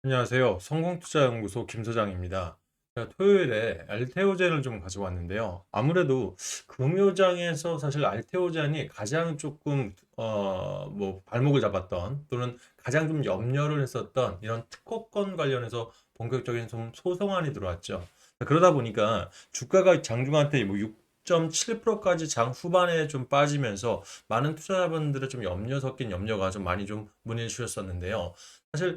안녕하세요. 성공투자연구소 김 소장입니다. 제가 토요일에 알테오젠을 좀 가지고 왔는데요. 아무래도 금요장에서 사실 알테오젠이 가장 조금 뭐 발목을 잡았던 또는 가장 좀 염려를 했었던 이런 특허권 관련해서 본격적인 좀 소송안이 들어왔죠. 그러다 보니까 주가가 장중한테 뭐 6.7%까지 장 후반에 좀 빠지면서 많은 투자자분들의 좀 염려 섞인 염려가 좀 많이 좀 문의를 주셨었는데요. 사실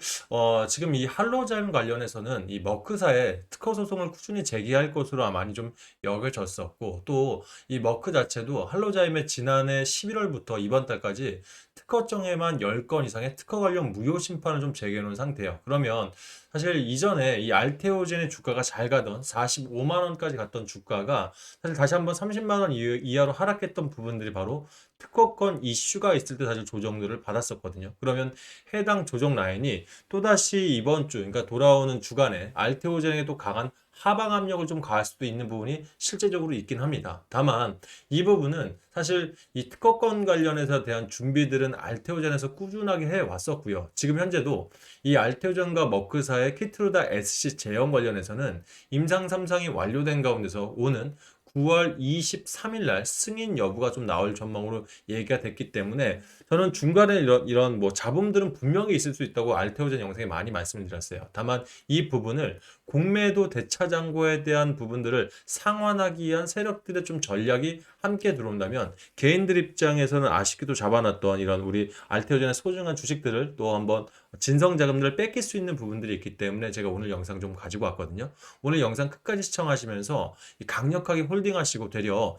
지금 이 할로젠 관련해서는 이 머크사에 특허 소송을 꾸준히 제기할 것으로 많이 좀 여겨졌었고, 또 이 머크 자체도 할로자임의 지난해 11월부터 이번 달까지 특허청에만 10건 이상의 특허 관련 무효 심판을 좀 제기해 놓은 상태예요. 그러면 사실 이전에 이 알테오젠의 주가가 잘 가던 45만 원까지 갔던 주가가 사실 다시 한번 30만 원 이하로 하락했던 부분들이 바로 특허권 이슈가 있을 때 사실 조정들을 받았었거든요. 그러면 해당 조정 라인이 또다시 이번 주, 그러니까 돌아오는 주간에 알테오젠에게 또 강한 하방 압력을 좀 가할 수도 있는 부분이 실제적으로 있긴 합니다. 다만 이 부분은 사실 이 특허권 관련해서 대한 준비들은 알테오젠에서 꾸준하게 해 왔었고요. 지금 현재도 이 알테오젠과 머크사의 키트루다 SC 제형 관련해서는 임상 3상이 완료된 가운데서 오는 9월 23일 날 승인 여부가 좀 나올 전망으로 얘기가 됐기 때문에 저는 중간에 이런 뭐 잡음들은 분명히 있을 수 있다고 알테오젠 영상에 많이 말씀을 드렸어요. 다만 이 부분을 공매도 대차장고에 대한 부분들을 상환하기 위한 세력들의 좀 전략이 함께 들어온다면 개인들 입장에서는 아쉽게도 잡아놨던 이런 우리 알테오젠의 소중한 주식들을 또 한번 진성 자금들을 뺏길 수 있는 부분들이 있기 때문에 제가 오늘 영상 좀 가지고 왔거든요. 오늘 영상 끝까지 시청하시면서 강력하게 홀딩하시고 되려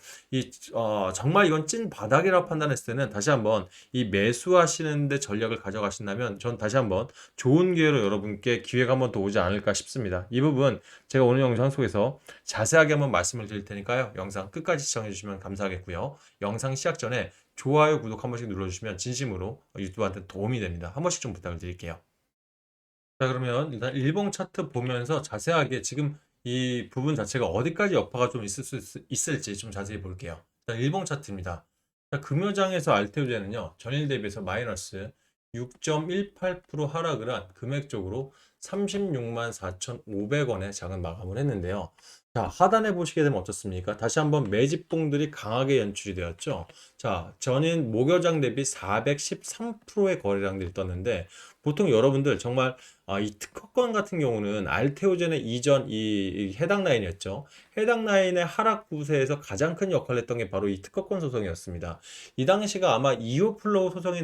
정말 이건 찐 바닥이라고 판단했을 때는 다시 한번 이 매수하시는데 전략을 가져가신다면 전 다시 한번 좋은 기회로 여러분께 기회가 한번 더 오지 않을까 싶습니다. 이 부분 제가 오늘 영상 속에서 자세하게 한번 말씀을 드릴 테니까요. 영상 끝까지 시청해 주시면 감사하겠고요. 영상 시작 전에 좋아요, 구독 한 번씩 눌러주시면 진심으로 유튜브한테 도움이 됩니다. 한 번씩 좀 부탁을 드릴게요. 자, 그러면 일단 일봉 차트 보면서 자세하게 지금 이 부분 자체가 어디까지 여파가 좀 있을지 좀 자세히 볼게요. 일단 일봉 차트입니다. 자, 금요장에서 알테오제는요, 전일 대비해서 마이너스 6.18% 하락을 한 금액적으로 36만 4,500원의 장을 마감을 했는데요. 자, 하단에 보시게 되면 어떻습니까? 다시 한번 매집봉들이 강하게 연출이 되었죠. 자, 전인 목요장 대비 413%의 거래량들이 떴는데, 보통 여러분들 정말 이 특허권 같은 경우는 알테오젠의 이전 이 해당 라인이었죠. 해당 라인의 하락 구세에서 가장 큰 역할을 했던 게 바로 이 특허권 소송이었습니다. 이 당시가 아마 이오 플로우 소송이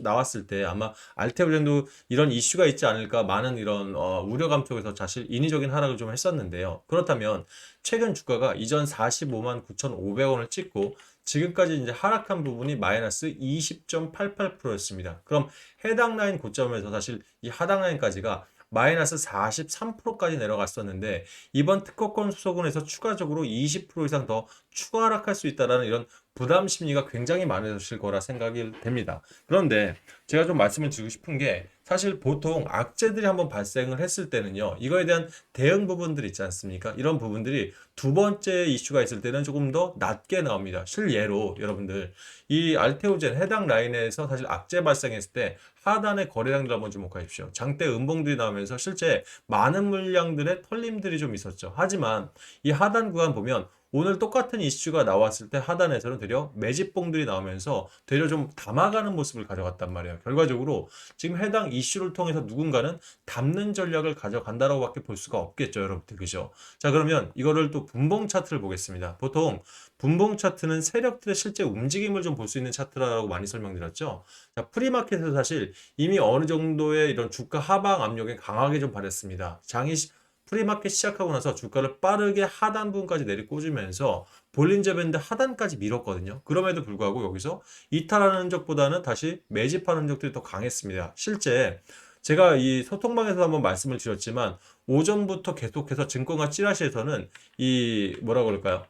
나왔을 때 아마 알테오젠도 이런 이슈가 있지 않을까 많은 이런 우려감 속에서 사실 인위적인 하락을 좀 했었는데요. 그렇다면 최근 주가가 이전 45만 9,500원을 찍고 지금까지 이제 하락한 부분이 마이너스 20.88%였습니다. 그럼 해당 라인 고점에서 사실 이 하단 라인까지가 마이너스 43%까지 내려갔었는데 이번 특허권 수소군에서 추가적으로 20% 이상 더 추가 하락할 수 있다는 이런 부담 심리가 굉장히 많으실 거라 생각이 됩니다. 그런데 제가 좀 말씀을 드리고 싶은 게 사실 보통 악재들이 한번 발생을 했을 때는요. 이거에 대한 대응 부분들 있지 않습니까? 이런 부분들이 두 번째 이슈가 있을 때는 조금 더 낮게 나옵니다. 실예로 여러분들 이 알테오젠 해당 라인에서 사실 악재 발생했을 때 하단의 거래량들 한번 주목하십시오. 장대 음봉들이 나오면서 실제 많은 물량들의 털림들이 좀 있었죠. 하지만 이 하단 구간 보면 오늘 똑같은 이슈가 나왔을 때 하단에서는 되려 매집봉들이 나오면서 되려 좀 담아가는 모습을 가져갔단 말이에요. 결과적으로 지금 해당 이슈를 통해서 누군가는 담는 전략을 가져간다라고밖에 볼 수가 없겠죠, 여러분들. 그죠? 자, 그러면 이거를 또 분봉 차트를 보겠습니다. 보통 분봉 차트는 세력들의 실제 움직임을 좀 볼 수 있는 차트라고 많이 설명드렸죠. 자, 프리마켓에서 사실 이미 어느 정도의 이런 주가 하방 압력에 강하게 좀 발했습니다. 프리마켓 시작하고 나서 주가를 빠르게 하단 부분까지 내리꽂으면서 볼린저 밴드 하단까지 밀었거든요. 그럼에도 불구하고 여기서 이탈하는 흔적보다는 다시 매집하는 흔적들이 더 강했습니다. 실제 제가 이 소통방에서 한번 말씀을 드렸지만 오전부터 계속해서 증권가 찌라시에서는 이 뭐라 그럴까요?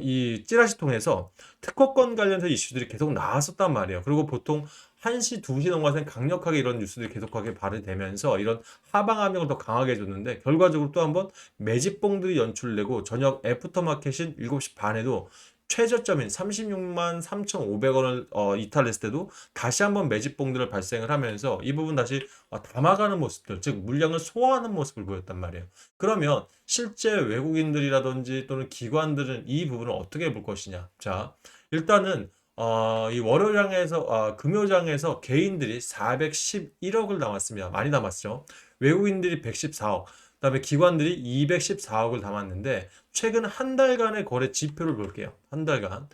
이 찌라시 통해서 특허권 관련해서 이슈들이 계속 나왔었단 말이에요. 그리고 보통 1시, 2시 넘어가서 강력하게 이런 뉴스들이 계속하게 발휘되면서 이런 하방 압력을 더 강하게 해줬는데 결과적으로 또 한번 매집봉들이 연출되고 저녁 애프터마켓인 7시 반에도 최저점인 36만 3,500원을 이탈했을 때도 다시 한번 매집봉들을 발생을 하면서 이 부분 다시 담아가는 모습들, 즉 물량을 소화하는 모습을 보였단 말이에요. 그러면 실제 외국인들이라든지 또는 기관들은 이 부분을 어떻게 볼 것이냐? 자, 일단은 이 월요장에서 금요장에서 개인들이 411억을 남았습니다. 많이 남았죠. 외국인들이 114억, 그다음에 기관들이 214억을 담았는데 최근 한 달간의 거래 지표를 볼게요. 한 달간.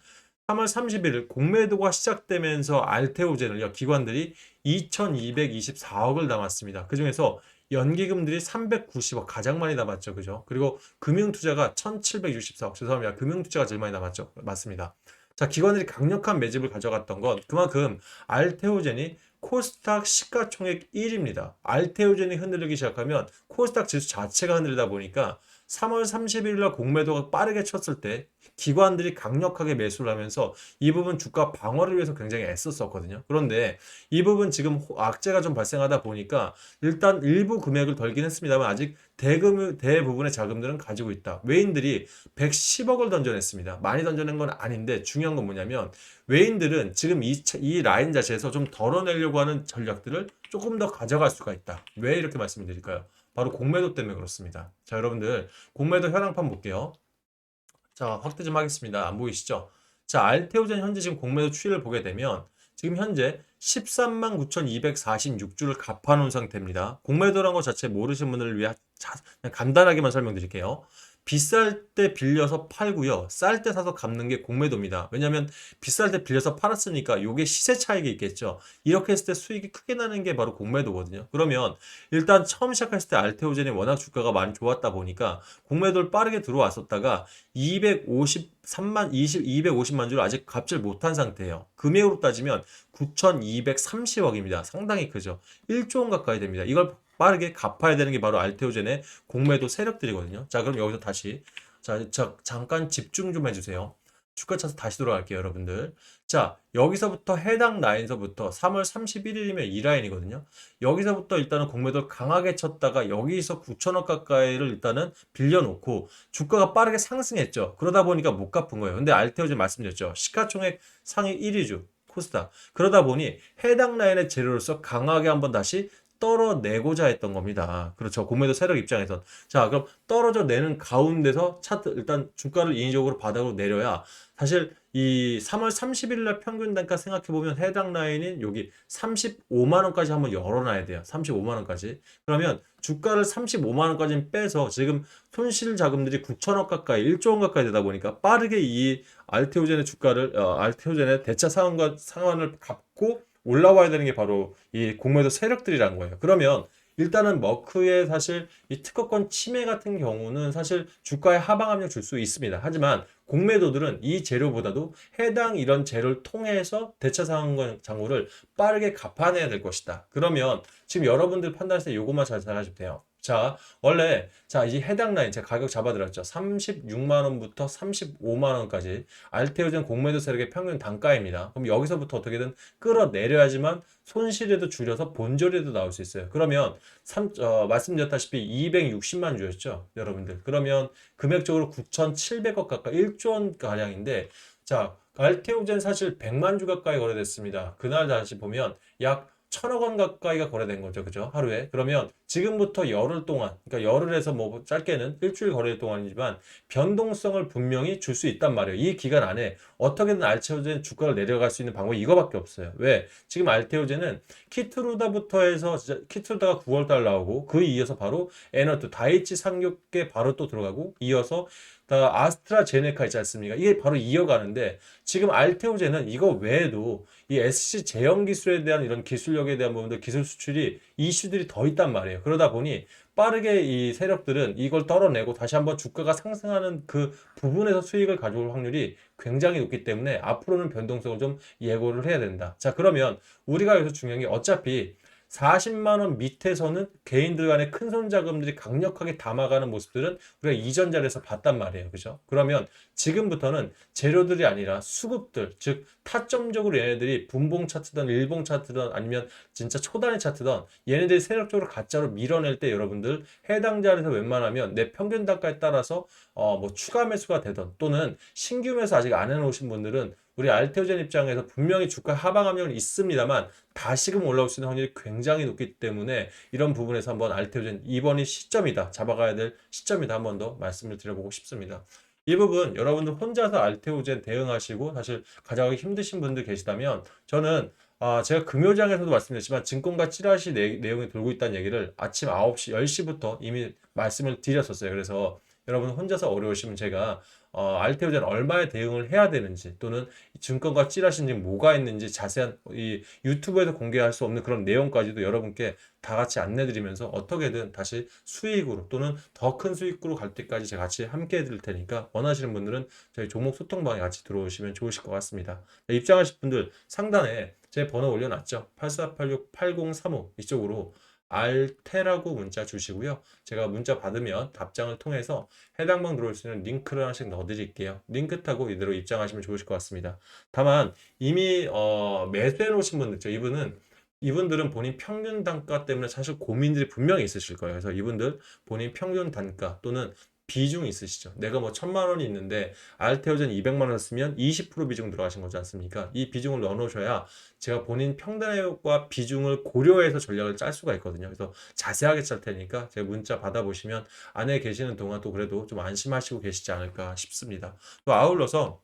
3월 31일 공매도가 시작되면서 알테오젠을요, 기관들이 2,224억을 담았습니다. 그중에서 연기금들이 390억 가장 많이 남았죠. 그죠? 그리고 금융투자가 1,764억. 죄송합니다. 금융투자가 제일 많이 남았죠. 맞습니다. 자, 기관들이 강력한 매집을 가져갔던 건 그만큼 알테오젠이 코스닥 시가총액 1위입니다. 알테오젠이 흔들리기 시작하면 코스닥 지수 자체가 흔들리다 보니까 3월 30일 날 공매도가 빠르게 쳤을 때 기관들이 강력하게 매수를 하면서 이 부분 주가 방어를 위해서 굉장히 애썼었거든요. 그런데 이 부분 지금 악재가 좀 발생하다 보니까 일단 일부 금액을 덜긴 했습니다만 아직 대부분의 자금들은 가지고 있다. 외인들이 110억을 던져냈습니다. 많이 던져낸 건 아닌데 중요한 건 뭐냐면 외인들은 지금 이 라인 자체에서 좀 덜어내려고 하는 전략들을 조금 더 가져갈 수가 있다. 왜 이렇게 말씀을 드릴까요? 바로 공매도 때문에 그렇습니다. 자, 여러분들 공매도 현황판 볼게요. 자, 확대 좀 하겠습니다. 안 보이시죠? 자, 알테오젠 현재 지금 공매도 추이를 보게 되면 지금 현재 13만 9,246주를 갚아놓은 상태입니다. 공매도라는 것 자체 모르시는 분들을 위해 그냥 간단하게만 설명드릴게요. 비쌀 때 빌려서 팔고요. 쌀 때 사서 갚는 게 공매도입니다. 왜냐하면 비쌀 때 빌려서 팔았으니까 요게 시세 차익이 있겠죠. 이렇게 했을 때 수익이 크게 나는 게 바로 공매도거든요. 그러면 일단 처음 시작했을 때 알테오젠이 워낙 주가가 많이 좋았다 보니까 공매도를 빠르게 들어왔었다가 250만 주를 아직 갚질 못한 상태예요. 금액으로 따지면 9,230억입니다. 상당히 크죠. 1조 원 가까이 됩니다. 이걸 빠르게 갚아야 되는 게 바로 알테오젠의 공매도 세력들이거든요. 자, 그럼 여기서 다시 잠깐 집중 좀 해주세요. 주가 차트 다시 돌아갈게요, 여러분들. 자, 여기서부터 해당 라인서부터 3월 31일이면 이 라인이거든요. 여기서부터 일단은 공매도를 강하게 쳤다가 여기서 9천억 가까이를 일단은 빌려놓고 주가가 빠르게 상승했죠. 그러다 보니까 못 갚은 거예요. 근데 알테오젠 말씀드렸죠. 시가총액 상위 1위주 코스닥. 그러다 보니 해당 라인의 재료로서 강하게 한번 다시 떨어내고자 했던 겁니다. 그렇죠. 공매도 세력 입장에선. 자, 그럼 떨어져 내는 가운데서 차트, 일단 주가를 인위적으로 바닥으로 내려야 사실 이 3월 30일 날 평균 단가 생각해보면 해당 라인인 여기 35만 원까지 한번 열어놔야 돼요. 35만 원까지. 그러면 주가를 35만 원까지 빼서 지금 손실 자금들이 9천억 가까이, 1조 원 가까이 되다 보니까 빠르게 이 알테오젠의 주가를, 알테오젠의 대차 상환을 갚고 올라와야 되는 게 바로 이 공매도 세력들이라는 거예요. 그러면 일단은 머크의 사실 이 특허권 침해 같은 경우는 사실 주가에 하방 압력 줄 수 있습니다. 하지만 공매도들은 이 재료보다도 해당 이런 재료를 통해서 대차 상환 장부를 빠르게 갚아내야 될 것이다. 그러면 지금 여러분들 판단할 때 이것만 잘 하시면 돼요. 자, 원래 이 해당 라인 제가 가격 잡아드렸죠. 36만 원부터 35만 원까지 알테오젠 공매도 세력의 평균 단가입니다. 그럼 여기서부터 어떻게든 끌어내려야지만 손실에도 줄여서 본전에도 나올 수 있어요. 그러면 말씀드렸다시피 260만 주였죠, 여러분들. 그러면 금액적으로 9,700억 가까이 1조 원 가량인데, 자, 알테오젠 사실 100만 주 가까이 거래됐습니다. 그날 다시 보면 약 1,000억 원 가까이가 거래된 거죠. 그죠? 하루에. 그러면 지금부터 열흘 동안, 그러니까 열흘에서 뭐 짧게는 일주일 거래 동안이지만 변동성을 분명히 줄 수 있단 말이에요. 이 기간 안에 어떻게든 알테오젠 주가를 내려갈 수 있는 방법이 이거밖에 없어요. 왜? 지금 알테오젠은 키트루다부터 해서 진짜 키트루다가 9월 달 나오고 그 이어서 바로 에너투 다이치 상격계 바로 또 들어가고 이어서 아스트라제네카 있지 않습니까? 이게 바로 이어가는데 지금 알테오젠은 이거 외에도 이 SC 제형 기술에 대한 이런 기술력에 대한 부분들 기술 수출이 이슈들이 더 있단 말이에요. 그러다 보니 빠르게 이 세력들은 이걸 떨어내고 다시 한번 주가가 상승하는 그 부분에서 수익을 가져올 확률이 굉장히 높기 때문에 앞으로는 변동성을 좀 예고를 해야 된다. 자, 그러면 우리가 여기서 중요한 게 어차피 40만 원 밑에서는 개인들 간의 큰손 자금들이 강력하게 담아가는 모습들은 우리가 이전 자리에서 봤단 말이에요. 그죠? 그러면 지금부터는 재료들이 아니라 수급들, 즉 타점적으로 얘네들이 분봉 차트든 일봉 차트든 아니면 진짜 초단위 차트든 얘네들이 세력적으로 가짜로 밀어낼 때 여러분들 해당 자리에서 웬만하면 내 평균 단가에 따라서 뭐 추가 매수가 되던 또는 신규 매수 아직 안 해놓으신 분들은 우리 알테오젠 입장에서 분명히 주가 하방 압력은 있습니다만 다시금 올라올 수 있는 확률이 굉장히 높기 때문에 이런 부분에서 한번 알테오젠 이번이 시점이다. 잡아가야 될 시점이다. 한번 더 말씀을 드려보고 싶습니다. 이 부분 여러분들 혼자서 알테오젠 대응하시고 사실 가져가기 힘드신 분들 계시다면 저는 제가 금요장에서도 말씀드렸지만 증권가 찌라시 내용이 돌고 있다는 얘기를 아침 9시, 10시부터 이미 말씀을 드렸었어요. 그래서 여러분 혼자서 어려우시면 제가 알테오젠 얼마에 대응을 해야 되는지 또는 증권가 찌라시 지금 뭐가 있는지 자세한 이 유튜브에서 공개할 수 없는 그런 내용까지도 여러분께 다 같이 안내드리면서 어떻게든 다시 수익으로 또는 더 큰 수익으로 갈 때까지 제가 같이 함께 해드릴 테니까 원하시는 분들은 저희 종목 소통방에 같이 들어오시면 좋으실 것 같습니다. 입장하실 분들 상단에 제 번호 올려놨죠. 8486-8035 이쪽으로 알테라고 문자 주시고요. 제가 문자 받으면 답장을 통해서 해당 방 들어올 수 있는 링크를 하나씩 넣어드릴게요. 링크 타고 이대로 입장하시면 좋으실 것 같습니다. 다만 이미 매수해 놓으신 분들 있죠. 이분들은 본인 평균 단가 때문에 사실 고민들이 분명히 있으실 거예요. 그래서 이분들 본인 평균 단가 또는 비중이 있으시죠. 내가 뭐 1,000만 원이 있는데 알테오젠 200만 원 쓰면 20% 비중 들어가신 거지 않습니까? 이 비중을 넣어 놓으셔야 제가 본인 평단과 비중을 고려해서 전략을 짤 수가 있거든요. 그래서 자세하게 짤 테니까 제가 문자 받아보시면 안에 계시는 동안 또 그래도 좀 안심하시고 계시지 않을까 싶습니다. 또 아울러서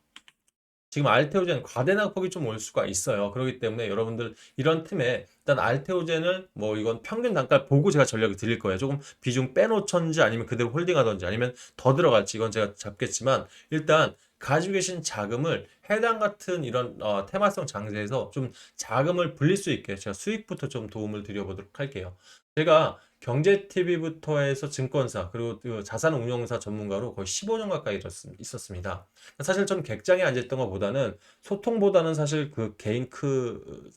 지금 알테오젠 과대낙폭이 좀 올 수가 있어요. 그렇기 때문에 여러분들 이런 틈에 일단 알테오젠을 뭐 이건 평균 단가 보고 제가 전략을 드릴 거예요. 조금 비중 빼놓던지 아니면 그대로 홀딩하던지 아니면 더 들어갈지 이건 제가 잡겠지만 일단 가지고 계신 자금을 해당 같은 이런 테마성 장세에서 좀 자금을 불릴 수 있게 제가 수익부터 좀 도움을 드려보도록 할게요. 제가 경제TV부터 해서 증권사 그리고 그 자산운용사 전문가로 거의 15년 가까이 있었습니다. 사실 좀 객장에 앉아있던 것보다는 소통보다는 사실 그 개인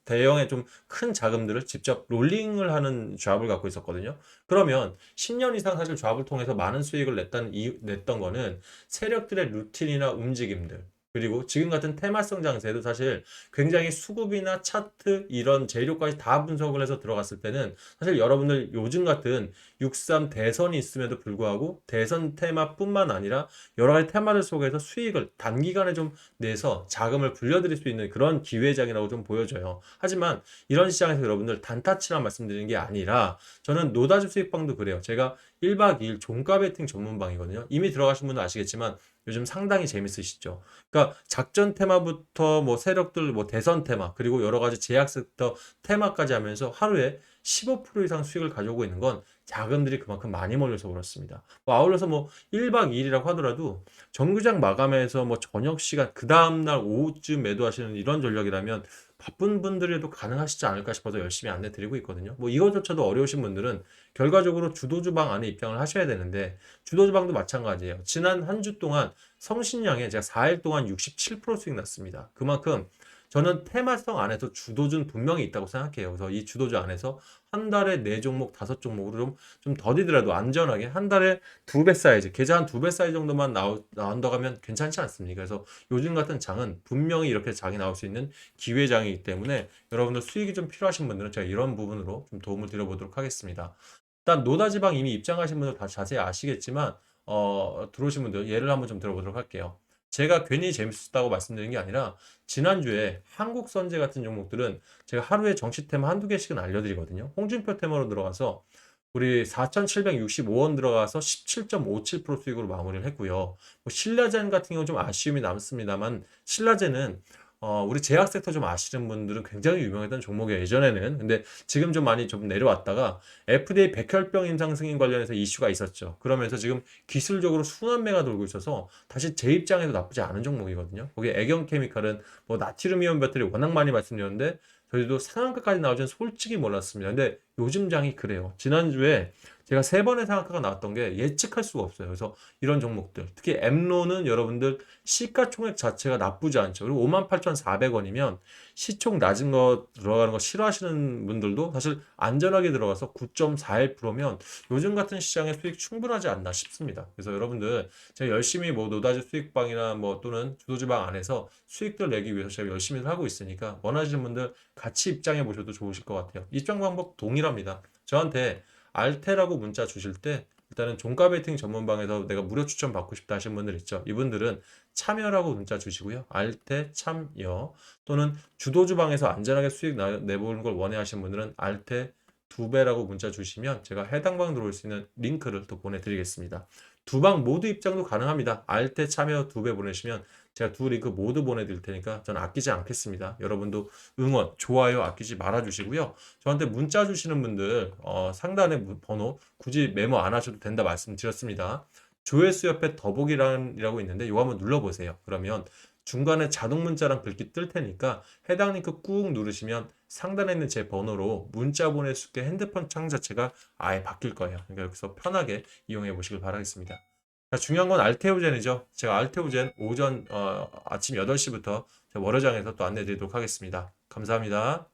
대형의 좀 큰 자금들을 직접 롤링을 하는 잡을 갖고 있었거든요. 그러면 10년 이상 사실 잡을 통해서 많은 수익을 냈던 거는 세력들의 루틴이나 움직임들 그리고 지금 같은 테마성 장세도 사실 굉장히 수급이나 차트 이런 재료까지 다 분석을 해서 들어갔을 때는 사실 여러분들 요즘 같은 6.3 대선이 있음에도 불구하고 대선 테마뿐만 아니라 여러 가지 테마들 속에서 수익을 단기간에 좀 내서 자금을 불려드릴 수 있는 그런 기회장이라고 좀 보여져요. 하지만 이런 시장에서 여러분들 단타치란 말씀드리는 게 아니라 저는 노다지 수익방도 그래요. 제가 1박 2일 종가 베팅 전문방이거든요. 이미 들어가신 분은 아시겠지만 요즘 상당히 재밌으시죠. 그러니까 작전 테마부터 뭐 세력들 뭐 대선 테마 그리고 여러 가지 제약 섹터 테마까지 하면서 하루에 15% 이상 수익을 가져오고 있는 건 자금들이 그만큼 많이 몰려서 그렇습니다. 뭐 아울러서 뭐 1박 2일이라고 하더라도 정규장 마감해서 뭐 저녁 시간 그 다음날 오후쯤 매도하시는 이런 전략이라면 바쁜 분들에도 가능하시지 않을까 싶어서 열심히 안내 드리고 있거든요. 뭐 이것조차도 어려우신 분들은 결과적으로 주도주방 안에 입장을 하셔야 되는데 주도주방도 마찬가지예요. 지난 한 주 동안 성신양에 제가 4일 동안 67% 수익 났습니다. 그만큼 저는 테마성 안에서 주도주는 분명히 있다고 생각해요. 그래서 이 주도주 안에서 한 달에 4종목, 5종목으로 좀 더디더라도 안전하게 한 달에 2배 사이즈, 계좌 한 2배 사이즈 정도만 나온다고 하면 괜찮지 않습니까? 그래서 요즘 같은 장은 분명히 이렇게 장이 나올 수 있는 기회장이기 때문에 여러분들 수익이 좀 필요하신 분들은 제가 이런 부분으로 좀 도움을 드려보도록 하겠습니다. 일단 노다지방 이미 입장하신 분들 다 자세히 아시겠지만 들어오신 분들 예를 한번 좀 들어보도록 할게요. 제가 괜히 재밌었다고 말씀드린 게 아니라 지난주에 한국선제 같은 종목들은 제가 하루에 정시템 한두 개씩은 알려드리거든요. 홍준표 테마로 들어가서 우리 4,765원 들어가서 17.57% 수익으로 마무리를 했고요. 뭐 신라젠 같은 경우 좀 아쉬움이 남습니다만 신라젠은 우리 제약 섹터 좀 아시는 분들은 굉장히 유명했던 종목이에요. 예전에는. 근데 지금 좀 많이 좀 내려왔다가 FDA 백혈병 임상 승인 관련해서 이슈가 있었죠. 그러면서 지금 기술적으로 순환매가 돌고 있어서 다시 제 입장에도 나쁘지 않은 종목이거든요. 거기 애경 케미칼은 뭐 나트륨 이온 배터리 워낙 많이 말씀드렸는데 저희도 상한가까지 나오지는 솔직히 몰랐습니다. 근데 요즘 장이 그래요. 지난주에 제가 3번의 상한가가 나왔던 게 예측할 수가 없어요. 그래서 이런 종목들, 특히 엠로는 여러분들 시가총액 자체가 나쁘지 않죠. 그리고 58,400원이면 시총 낮은 거 들어가는 거 싫어하시는 분들도 사실 안전하게 들어가서 9.41%면 요즘 같은 시장에 수익 충분하지 않나 싶습니다. 그래서 여러분들 제가 열심히 뭐 노다지 수익방이나 뭐 또는 주도지방 안에서 수익들 내기 위해서 제가 열심히 하고 있으니까 원하시는 분들 같이 입장해 보셔도 좋으실 것 같아요. 입장 방법 동일합니다. 저한테 알테라고 문자 주실 때 일단은 종가 베팅 전문방에서 내가 무료 추천 받고 싶다 하시는 분들 있죠. 이분들은 참여라고 문자 주시고요. 알테 참여 또는 주도주방에서 안전하게 수익 내보는 걸 원해 하시는 분들은 알테 2배라고 문자 주시면 제가 해당 방 들어올 수 있는 링크를 또 보내드리겠습니다. 두 방 모두 입장도 가능합니다. 알테 참여 2배 보내시면 제가 두 링크 모두 보내드릴 테니까 저는 아끼지 않겠습니다. 여러분도 응원, 좋아요 아끼지 말아주시고요. 저한테 문자 주시는 분들 상단에 번호 굳이 메모 안 하셔도 된다 말씀드렸습니다. 조회수 옆에 더보기란이라고 있는데 이거 한번 눌러보세요. 그러면 중간에 자동 문자랑 글귀 뜰 테니까 해당 링크 꾹 누르시면 상단에 있는 제 번호로 문자 보낼 수 있게 핸드폰 창 자체가 아예 바뀔 거예요. 그러니까 여기서 편하게 이용해 보시길 바라겠습니다. 자, 중요한 건 알테오젠이죠. 제가 알테오젠 오전 아침 8시부터 월요장에서 또 안내 드리도록 하겠습니다. 감사합니다.